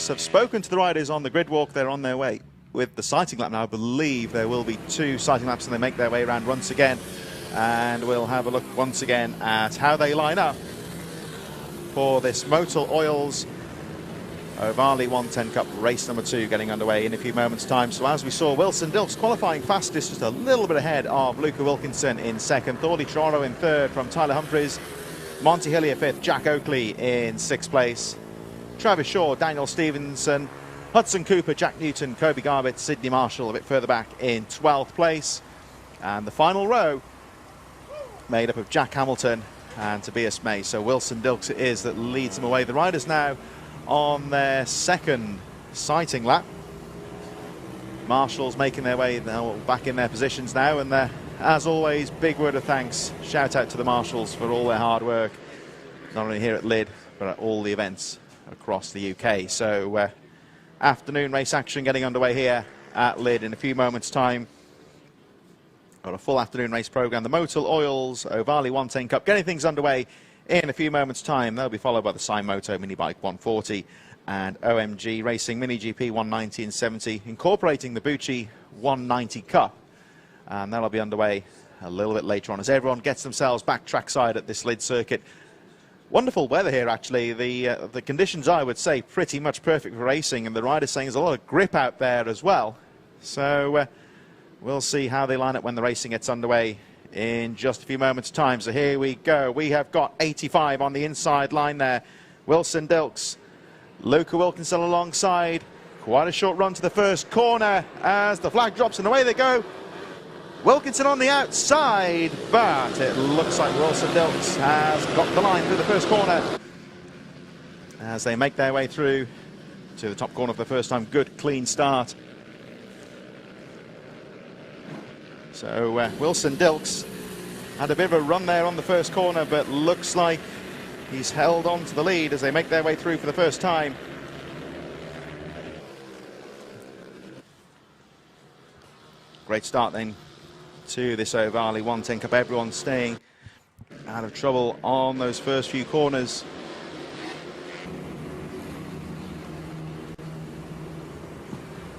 us have spoken to the riders on the grid walk. They're on their way with the sighting lap now. I believe there will be 2 sighting laps, and they make their way around once again. And we'll have a look once again at how they line up for this Motul Oils Ohvale 110 Cup race number 2 getting underway in a few moments' time. So as we saw, Wilson Dilks qualifying fastest, just a little bit ahead of Luca Wilkinson in second, Thorley Trevoro in third from Tyler Humphries, Monty Hillier fifth, Jack Oakley in 6th place, Travis Shaw, Daniel Stevenson, Hudson Cooper, Jack Newton, Kobe Garbett, Sydney Marshall a bit further back in 12th place. And the final row made up of Jack Hamilton and Tobias May. So Wilson Dilks it is that leads them away. The riders now on their second sighting lap. Marshall's making their way now back in their positions now, and as always, big word of thanks, shout out to the Marshalls for all their hard work, not only here at Lydd but at all the events across the UK. So afternoon race action getting underway here at Lydd in a few moments' time. Got a full afternoon race programme. The Motul Oils Ohvale 110 Cup getting things underway in a few moments' time. They'll be followed by the Moto Mini Bike 140 and OMG Racing Mini GP 190 and 70, incorporating the Bucci 190 Cup. And that'll be underway a little bit later on as everyone gets themselves back trackside at this Lydd circuit. Wonderful weather here, actually. The conditions, I would say, pretty much perfect for racing, and the riders saying there's a lot of grip out there as well. So we'll see how they line up when the racing gets underway in just a few moments' time. So here we go. We have got 85 on the inside line there. Wilson Dilks, Luca Wilkinson alongside. Quite a short run to the first corner as the flag drops and away they go. Wilkinson on the outside, but it looks like Wilson Dilks has got the line through the first corner as they make their way through to the top corner for the first time. Good, clean start. So Wilson Dilks had a bit of a run there on the first corner, but looks like he's held on to the lead as they make their way through for the first time. Great start then to this Ohvale 110 Cup. Everyone staying out of trouble on those first few corners.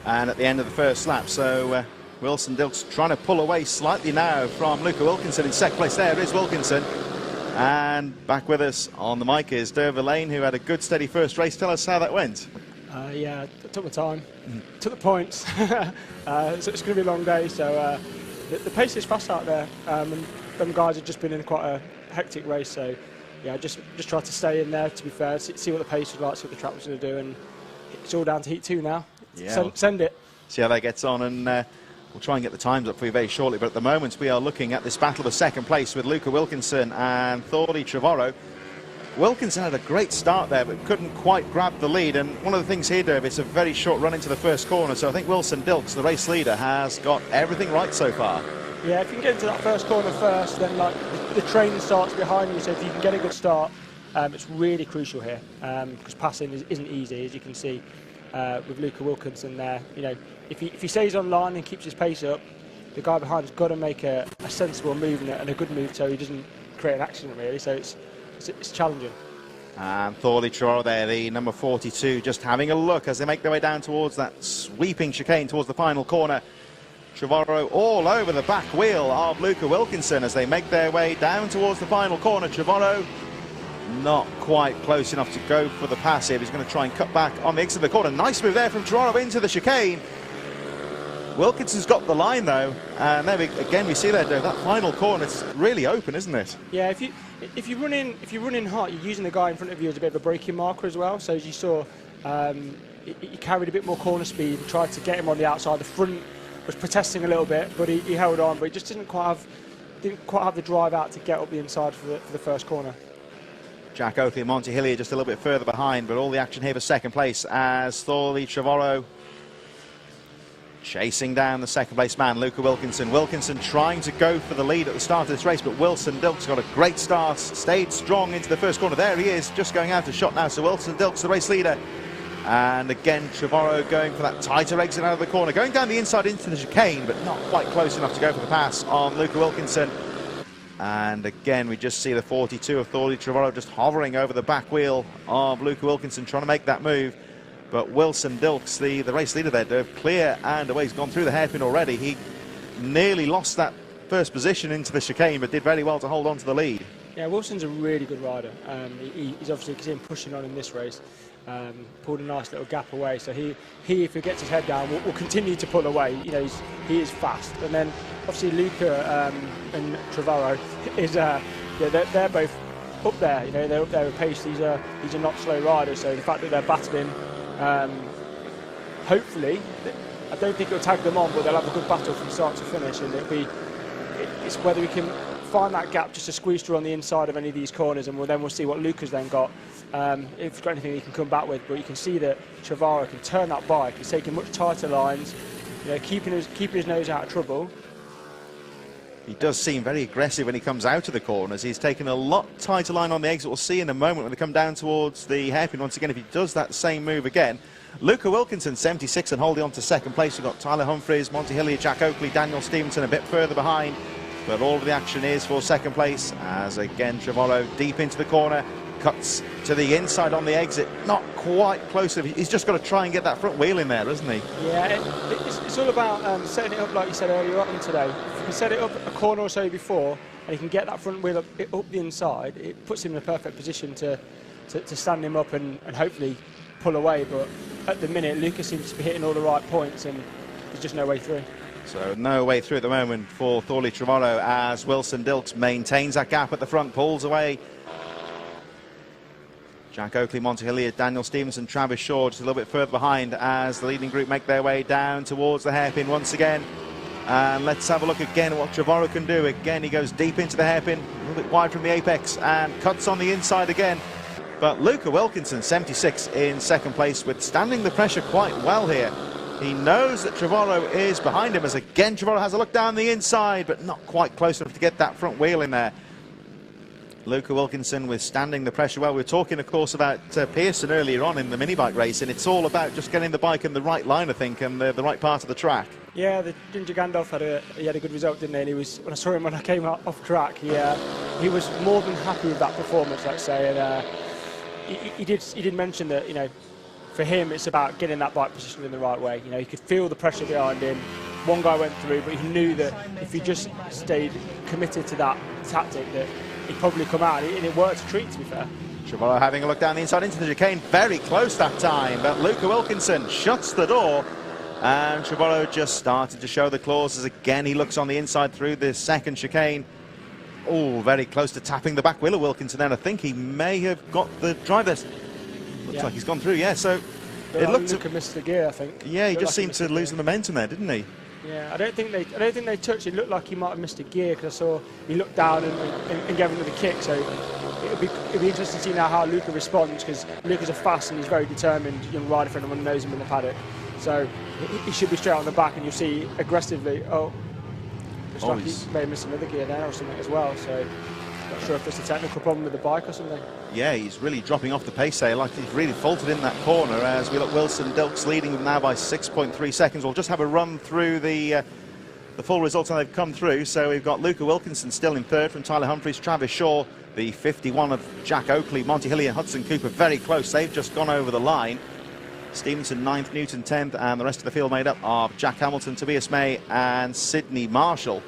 And at the end of the first lap, so Wilson Dilks trying to pull away slightly now from Luca Wilkinson in second place. There is Wilkinson. And back with us on the mic is Derva Lane, who had a good steady first race. Tell us how that went. Yeah, it took my time, took the points. So it's going to be a long day, so the pace is fast out there, and them guys have just been in quite a hectic race, so yeah, just try to stay in there, to be fair, see what the pace was like, see what the track was going to do, and it's all down to Heat 2 now. Yeah. Send it. See how that gets on, and we'll try and get the times up for you very shortly, but at the moment we are looking at this battle for second place with Luca Wilkinson and Thorley Trevoro. Wilkinson had a great start there, but couldn't quite grab the lead. And one of the things here, Derv, it's a very short run into the first corner. So I think Wilson Dilks, the race leader, has got everything right so far. Yeah, if you can get into that first corner first, then like the train starts behind you. So if you can get a good start, it's really crucial here because passing isn't easy, as you can see with Luca Wilkinson there. You know, if he stays on line and keeps his pace up, the guy behind's got to make a sensible move and a good move so he doesn't create an accident, really. So it's challenging. And Thorley Trevoro there, the number 42, just having a look as they make their way down towards that sweeping chicane towards the final corner. Trevoro all over the back wheel of Luca Wilkinson as they make their way down towards the final corner. Trevoro not quite close enough to go for the pass here. He's going to try and cut back on the exit of the corner. Nice move there from Trevoro into the chicane. Wilkinson's got the line though, and there again we see that final corner. It's really open, isn't it? Yeah, if you run in hot, you're using the guy in front of you as a bit of a braking marker as well. So as you saw, he carried a bit more corner speed and tried to get him on the outside. The front was protesting a little bit, but he held on. But he just didn't quite have the drive out to get up the inside for the first corner. Jack Oakley and Monty Hillier just a little bit further behind, but all the action here for second place as Thorley Trevoro chasing down the second place man, Luca Wilkinson. Wilkinson trying to go for the lead at the start of this race, but Wilson Dilks got a great start, stayed strong into the first corner. There he is, just going out of shot now. So Wilson Dilks, the race leader. And again, Trevoro going for that tighter exit out of the corner, going down the inside into the chicane, but not quite close enough to go for the pass on Luca Wilkinson. And again, we just see the 42 of Thorley Trevoro just hovering over the back wheel of Luca Wilkinson, trying to make that move. But Wilson Dilks, the race leader there, drove clear and away. He's gone through the hairpin already. He nearly lost that first position into the chicane, but did very well to hold on to the lead. Yeah, Wilson's a really good rider. He's obviously, you can see him pushing on in this race. Pulled a nice little gap away, so he if he gets his head down, will continue to pull away. You know, he is fast. And then obviously Luca and Trevorrow is they're both up there. You know, they're up there with pace. These are not slow riders. So the fact that they're battling, hopefully, I don't think it'll tag them on, but they'll have a good battle from start to finish, and it's whether we can find that gap just to squeeze through on the inside of any of these corners, and we'll see what Luca's then got. If he's got anything he can come back with, but you can see that Trevorrow can turn that bike. He's taking much tighter lines, you know, keeping his nose out of trouble. He does seem very aggressive when he comes out of the corners. He's taken a lot tighter line on the exit. We'll see in a moment when they come down towards the hairpin once again if he does that same move again. Luca Wilkinson, 76, and holding on to second place. We've got Tyler Humphries, Monty Hillier, Jack Oakley, Daniel Stevenson a bit further behind. But all of the action is for second place as again Trevorrow deep into the corner, cuts to the inside on the exit, not quite close. He's just got to try and get that front wheel in there, isn't he? Yeah, it's all about setting it up like you said earlier on today. If you can set it up a corner or so before and he can get that front wheel up the inside, it puts him in a perfect position to stand him up and hopefully pull away. But at the minute, Lucas seems to be hitting all the right points and there's just no way through. So no way through at the moment for Thorley Trevorrow as Wilson Dilks maintains that gap at the front, pulls away. Jack Oakley, Monty Hillier, Daniel Stevenson, Travis Shaw just a little bit further behind as the leading group make their way down towards the hairpin once again. And let's have a look again at what Trevorrow can do. Again, he goes deep into the hairpin, a little bit wide from the apex and cuts on the inside again. But Luca Wilkinson, 76 in second place, withstanding the pressure quite well here. He knows that Trevorrow is behind him as again Trevorrow has a look down the inside, but not quite close enough to get that front wheel in there. Luca Wilkinson withstanding the pressure well. We were talking, of course, about Pearson earlier on in the mini bike race, and it's all about just getting the bike in the right line, I think, and the right part of the track. Yeah, the Ginger Gandalf had a good result, didn't he? And he was, when I saw him when I came off track, he was more than happy with that performance, let's say. And he did mention that, you know, for him, it's about getting that bike positioned in the right way. You know, he could feel the pressure behind him. One guy went through, but he knew that if he just stayed committed to that tactic, that he'd probably come out, and it worked a treat, to be fair. Trevorrow having a look down the inside into the chicane, very close that time, but Luca Wilkinson shuts the door, and Trevorrow just started to show the claws as again he looks on the inside through the second chicane. Oh, very close to tapping the back wheel of Wilkinson, and I think he may have got the drive there. Looks like he's gone through, yeah, so it looked Luca missed the gear, I think. Yeah, he just seemed to lose the momentum there, didn't he? Yeah, I don't think they touched. It looked like he might have missed a gear because I saw he looked down and gave another kick. So it'll be interesting to see now how Luca responds, because Luca's a fast and he's very determined young rider for anyone who knows him in the paddock. So he should be straight on the back, and you'll see aggressively. Looks like he may have missed another gear there or something as well. So not sure if it's a technical problem with the bike or something. Yeah, he's really dropping off the pace there, like he's really faltered in that corner as we look. Wilson Dilks leading them now by 6.3 seconds. We'll just have a run through the full results as they've come through. So we've got Luca Wilkinson still in third from Tyler Humphries, Travis Shaw, the 51 of Jack Oakley, Monty Hillier and Hudson Cooper very close. They've just gone over the line. Stevenson 9th, Newton 10th, and the rest of the field made up of Jack Hamilton, Tobias May and Sydney Marshall.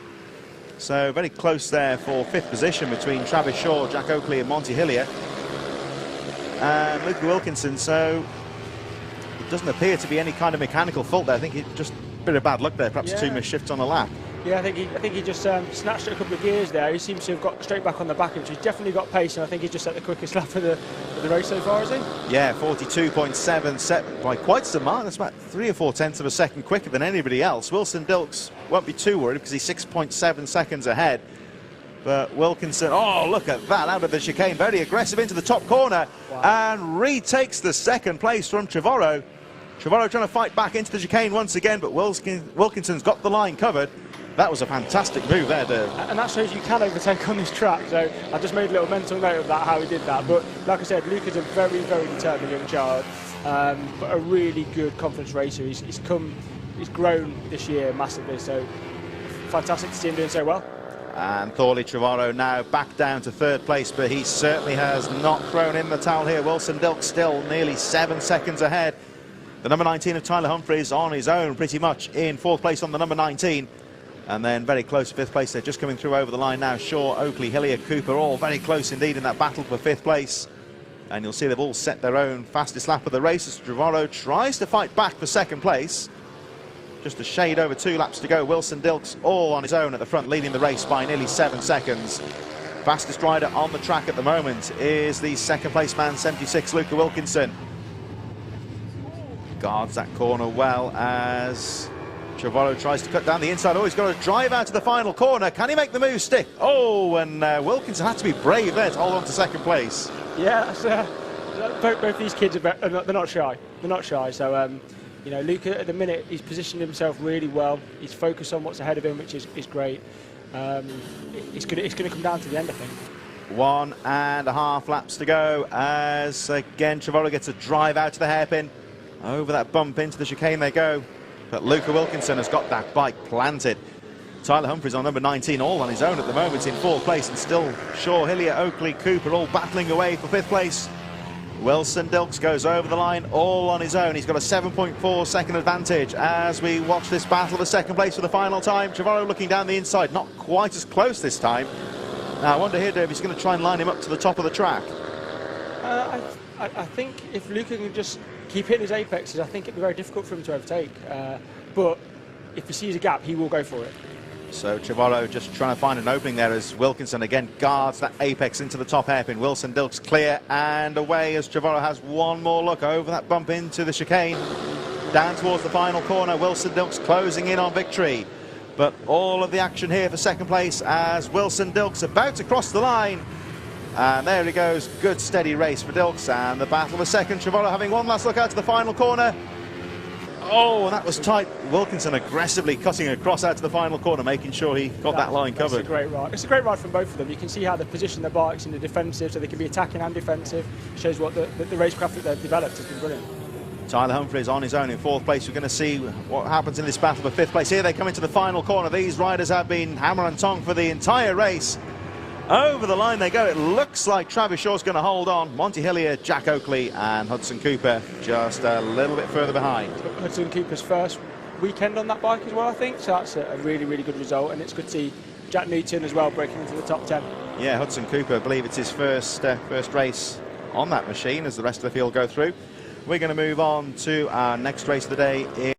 So very close there for fifth position between Travis Shaw, Jack Oakley and Monty Hillier. And Luca Wilkinson, so it doesn't appear to be any kind of mechanical fault there. I think it's just a bit of bad luck there, perhaps two missed shifts on the lap. Yeah, I think he just snatched a couple of gears there. He seems to have got straight back on the back, which he's definitely got pace, and I think he just set the quickest lap of the race so far, is he? Yeah, 42.7, set by quite some mark. That's about 3 or 4 tenths of a second quicker than anybody else. Wilson Dilks won't be too worried because he's 6.7 seconds ahead. But Wilkinson, oh, look at that, out of the chicane, very aggressive into the top corner, and retakes the second place from Trevorrow. Trevorrow trying to fight back into the chicane once again, but Wilkinson's got the line covered. That was a fantastic move there, Dave. And that shows you can overtake on this track, so I just made a little mental note of that, how he did that. But like I said, Luca's a very, very determined young child, but a really good conference racer. He's grown this year massively, so fantastic to see him doing so well. And Thorley Trevorrow now back down to third place, but he certainly has not thrown in the towel here. Wilson Dilks still nearly 7 seconds ahead. The number 19 of Tyler Humphries on his own, pretty much in 4th place on the number 19. And then very close to 5th place. They're just coming through over the line now. Shaw, Oakley, Hillier, Cooper, all very close indeed in that battle for 5th place. And you'll see they've all set their own fastest lap of the race as Trevorrow tries to fight back for 2nd place. Just a shade over 2 laps to go. Wilson Dilks all on his own at the front, leading the race by nearly 7 seconds. Fastest rider on the track at the moment is the 2nd place man, 76, Luca Wilkinson. Guards that corner well as Trevorrow tries to cut down the inside. Oh, he's got to drive out to the final corner. Can he make the move stick? Oh, and Wilkinson had to be brave there to hold on to 2nd place. Yeah, both these kids they're not shy. They're not shy. So you know, Luca at the minute he's positioned himself really well. He's focused on what's ahead of him, which is great. It's going to come down to the end, I think. 1.5 laps to go as again Trevorrow gets a drive out to the hairpin. Over that bump into the chicane they go. But Luca Wilkinson has got that bike planted. Tyler Humphries on number 19, all on his own at the moment in 4th place, and still Shaw, Hillier, Oakley, Cooper all battling away for 5th place. Wilson Dilks goes over the line all on his own. He's got a 7.4 second advantage as we watch this battle for 2nd place for the final time. Trevorrow looking down the inside, not quite as close this time. Now I wonder here, Dave, if he's going to try and line him up to the top of the track. I think if Luca can just keep hitting his apexes, I think it'd be very difficult for him to overtake. But if he sees a gap, he will go for it. So Trevorrow just trying to find an opening there as Wilkinson again guards that apex into the top hairpin. Wilson Dilks clear and away as Trevorrow has one more look over that bump into the chicane. Down towards the final corner, Wilson Dilks closing in on victory. But all of the action here for 2nd place as Wilson Dilks about to cross the line. And there he goes, good steady race for Dilks, and the battle for 2nd. Trevorrow having one last look out to the final corner. Oh, and that was tight. Wilkinson aggressively cutting across out to the final corner, making sure he got that line covered. It's a great ride. It's a great ride from both of them. You can see how they position their bikes in the defensive, so they can be attacking and defensive. Shows what the racecraft that they've developed has been brilliant. Tyler Humphries on his own in 4th place. We're going to see what happens in this battle for 5th place. Here they come into the final corner. These riders have been hammer and tong for the entire race. Over the line they go. It looks like Travis Shaw's going to hold on. Monty Hillier, Jack Oakley and Hudson Cooper just a little bit further behind. Hudson Cooper's first weekend on that bike as well, I think. So that's a really, really good result. And it's good to see Jack Newton as well breaking into the top 10. Yeah, Hudson Cooper, I believe it's his first race on that machine as the rest of the field go through. We're going to move on to our next race of the day.